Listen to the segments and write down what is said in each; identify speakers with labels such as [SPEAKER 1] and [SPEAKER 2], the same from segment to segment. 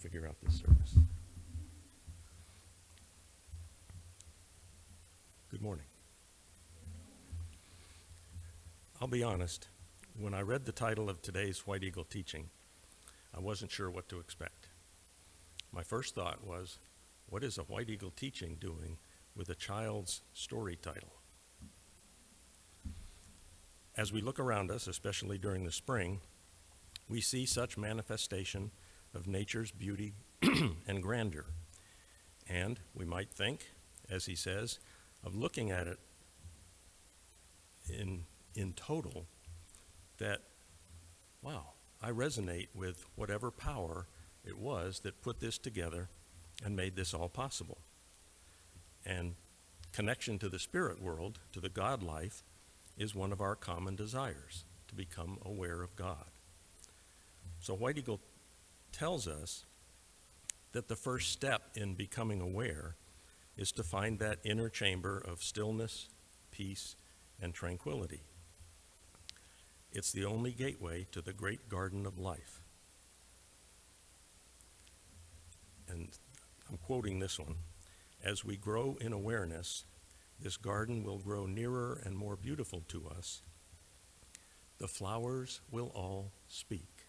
[SPEAKER 1] figure out this service. Good morning. I'll be honest, when I read the title of today's White Eagle teaching, I wasn't sure what to expect. My first thought was, what is a White Eagle teaching doing with a child's story title? As we look around us, especially during the spring, we see such manifestation of nature's beauty and grandeur. And we might think, as he says, of looking at it in total, that, wow, I resonate with whatever power it was that put this together and made this all possible. And connection to the spirit world, to the God life, is one of our common desires, to become aware of God. So White Eagle tells us that the first step in becoming aware is to find that inner chamber of stillness, peace, and tranquility. It's the only gateway to the great garden of life. And I'm quoting this one. As we grow in awareness, this garden will grow nearer and more beautiful to us. The flowers will all speak.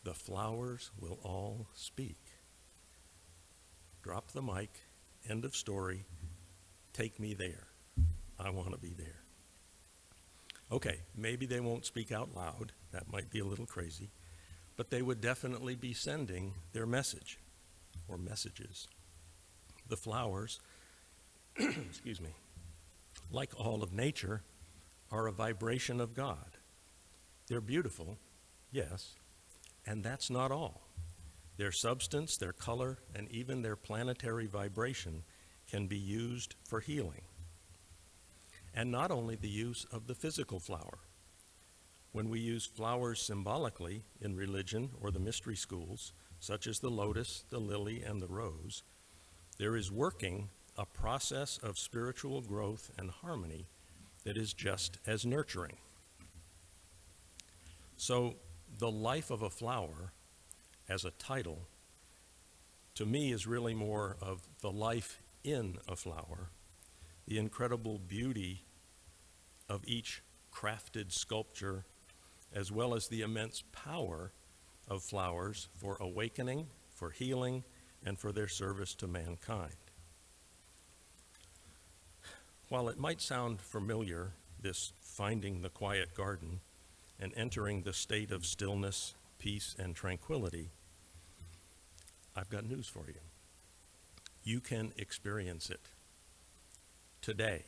[SPEAKER 1] The flowers will all speak. Drop the mic, end of story, take me there. I want to be there. Okay, maybe they won't speak out loud, that might be a little crazy, but they would definitely be sending their message, or messages. The flowers, excuse me, like all of nature, are a vibration of God. They're beautiful, yes, and that's not all. Their substance, their color, and even their planetary vibration can be used for healing. And not only the use of the physical flower. When we use flowers symbolically in religion or the mystery schools, such as the lotus, the lily, and the rose, there is working a process of spiritual growth and harmony that is just as nurturing. So, the life of a flower, as a title, to me is really more of the life in a flower, the incredible beauty of each crafted sculpture, as well as the immense power of flowers for awakening, for healing, and for their service to mankind. While it might sound familiar, this finding the quiet garden and entering the state of stillness, peace, and tranquility, I've got news for you. You can experience it today,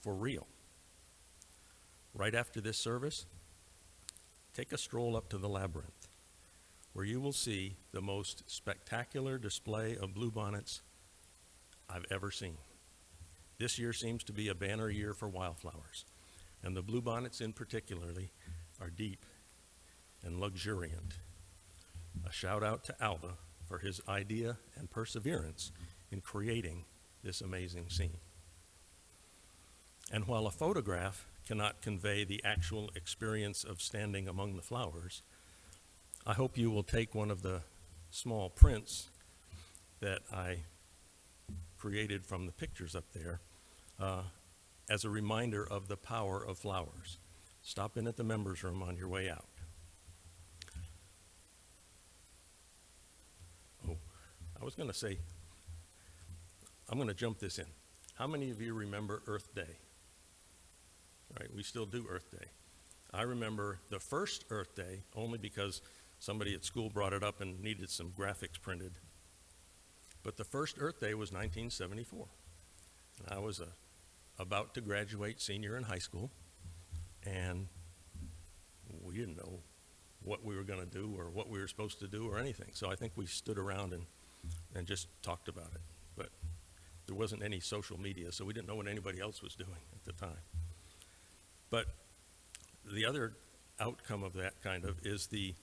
[SPEAKER 1] for real. Right after this service, take a stroll up to the labyrinth, where you will see the most spectacular display of bluebonnets I've ever seen. This year seems to be a banner year for wildflowers, and the bluebonnets in particularly are deep and luxuriant. A shout out to Alva for his idea and perseverance in creating this amazing scene. And while a photograph cannot convey the actual experience of standing among the flowers, I hope you will take one of the small prints that I created from the pictures up there as a reminder of the power of flowers. Stop in at the members' room on your way out. Oh, I was going to say, I'm going to jump this in. How many of you remember Earth Day? Right, we still do Earth Day. I remember the first Earth Day only because somebody at school brought it up and needed some graphics printed. But the first Earth Day was 1974. And I was about to graduate senior in high school, and we didn't know what we were going to do or what we were supposed to do or anything. So I think we stood around and just talked about it. But there wasn't any social media, so we didn't know what anybody else was doing at the time. But the other outcome of that kind of is we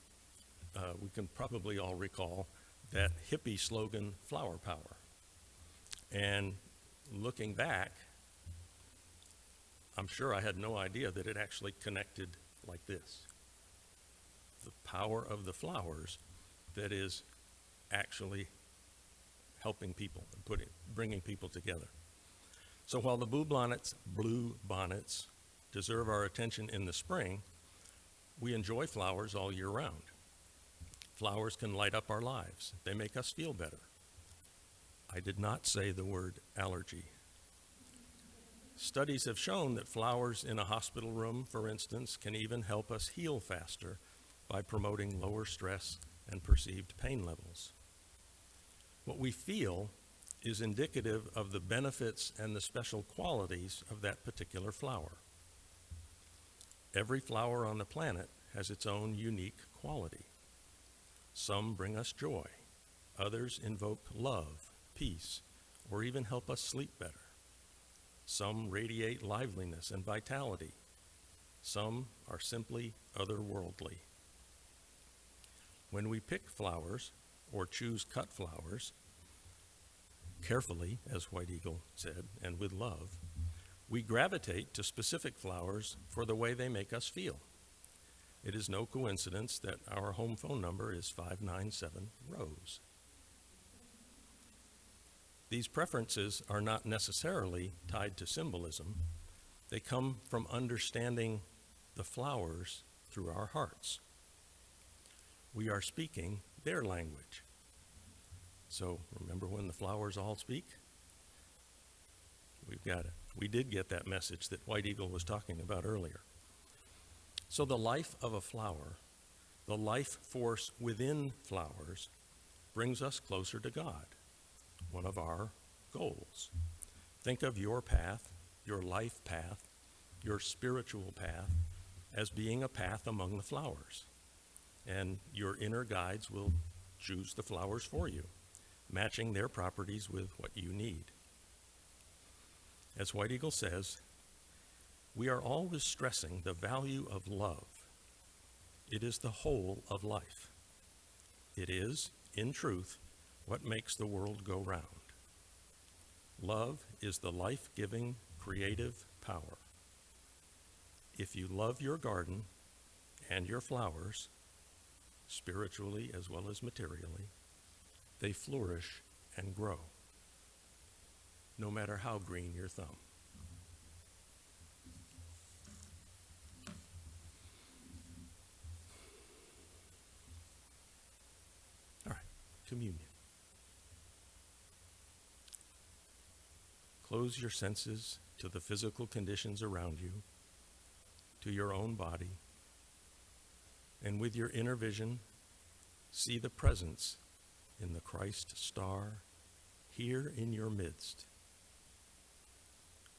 [SPEAKER 1] can probably all recall that hippie slogan, flower power. And looking back, I'm sure I had no idea that it actually connected like this. the power of the flowers that is actually helping people and bringing people together. So while the bluebonnets deserve our attention in the spring, we enjoy flowers all year round. Flowers can light up our lives. They make us feel better. I did not say the word allergy. Studies have shown that flowers in a hospital room, for instance, can even help us heal faster by promoting lower stress and perceived pain levels. What we feel is indicative of the benefits and the special qualities of that particular flower. Every flower on the planet has its own unique quality. Some bring us joy. Others invoke love, peace, or even help us sleep better. Some radiate liveliness and vitality. Some are simply otherworldly. When we pick flowers or choose cut flowers, carefully, as White Eagle said, and with love, we gravitate to specific flowers for the way they make us feel. It is no coincidence that our home phone number is 597 Rose. These preferences are not necessarily tied to symbolism. They come from understanding the flowers through our hearts. We are speaking their language. So remember when the flowers all speak? We've got it. We did get that message that White Eagle was talking about earlier. So the life of a flower, the life force within flowers, brings us closer to God, one of our goals. Think of your path, your life path, your spiritual path, as being a path among the flowers. And your inner guides will choose the flowers for you, matching their properties with what you need. As White Eagle says, we are always stressing the value of love. It is the whole of life. It is, in truth, what makes the world go round. Love is the life-giving, creative power. If you love your garden and your flowers, spiritually as well as materially, they flourish and grow, no matter how green your thumb. All right, communion. Close your senses to the physical conditions around you, to your own body, and with your inner vision, see the presence in the Christ star here in your midst.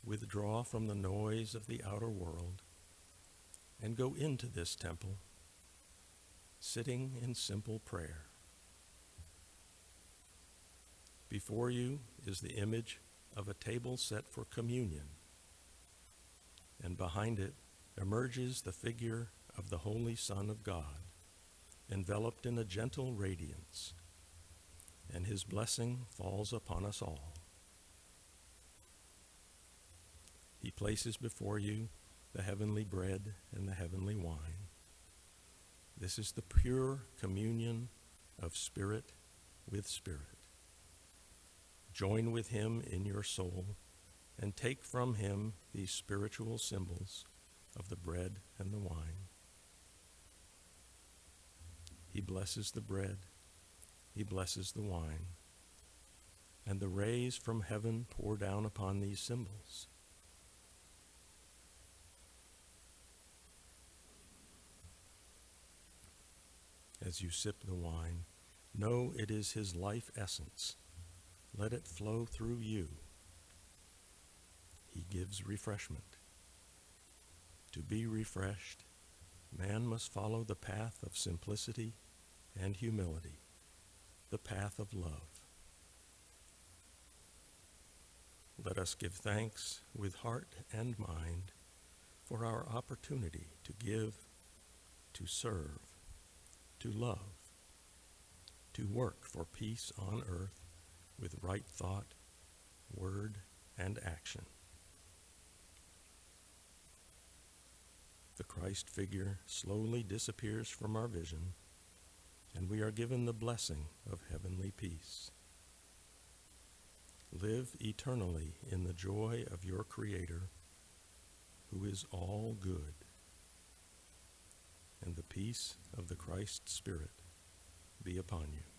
[SPEAKER 1] Withdraw from the noise of the outer world and go into this temple, sitting in simple prayer. Before you is the image of a table set for communion, and behind it emerges the figure of the Holy Son of God, enveloped in a gentle radiance, and his blessing falls upon us all. He places before you the heavenly bread and the heavenly wine. This is the pure communion of spirit with spirit. Join with him in your soul and take from him these spiritual symbols of the bread and the wine. He blesses the bread, he blesses the wine, and the rays from heaven pour down upon these symbols. As you sip the wine, know it is his life essence. Let it flow through you. He gives refreshment. To be refreshed, man must follow the path of simplicity and humility, the path of love. Let us give thanks with heart and mind for our opportunity to give, to serve, to love, to work for peace on earth with right thought, word, and action. the Christ figure slowly disappears from our vision, and we are given the blessing of heavenly peace. Live eternally in the joy of your Creator, who is all good, and the peace of the Christ Spirit be upon you.